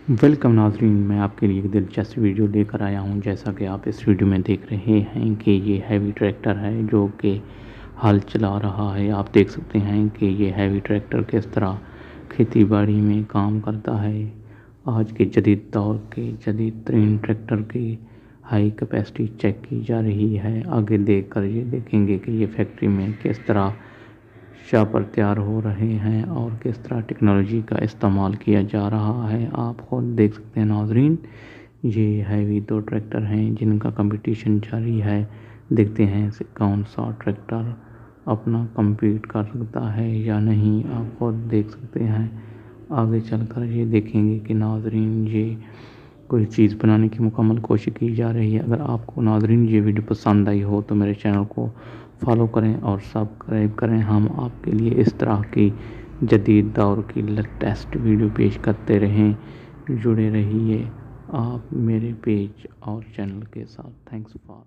Welcome नाजरीन, मैं आपके लिए एक दिलचस्प वीडियो लेकर आया हूं। जैसा कि आप इस वीडियो में देख रहे हैं कि ये हैवी ट्रैक्टर है जो कि हल चला रहा है। आप देख सकते हैं कि ये हैवी ट्रैक्टर किस तरह खेती बाड़ी में काम करता है। आज के जदीद दौर के जदीद तरीन ट्रैक्टर की हाई कैपेसिटी चेक की जा रही है। आगे देखकर ये देखेंगे कि ये फैक्ट्री में किस तरह शापर तैयार हो रहे हैं और किस तरह टेक्नोलॉजी का इस्तेमाल किया जा रहा है। आप खुद देख सकते हैं नाजरीन, ये हैवी 2 ट्रैक्टर हैं जिनका कंपटीशन जारी है। देखते हैं कौन सा ट्रैक्टर अपना कम्पीट कर सकता है या नहीं। आप खुद देख सकते हैं। आगे चलकर ये देखेंगे कि नाजरीन ये कोई चीज़ बनाने की मुकम्मल कोशिश की जा रही है। अगर आपको नाजरीन ये वीडियो पसंद आई हो तो मेरे चैनल को फॉलो करें और सब्सक्राइब करें। हम आपके लिए इस तरह की जदीद दौर की लेटेस्ट वीडियो पेश करते रहें। जुड़े रहिए आप मेरे पेज और चैनल के साथ। Thanks for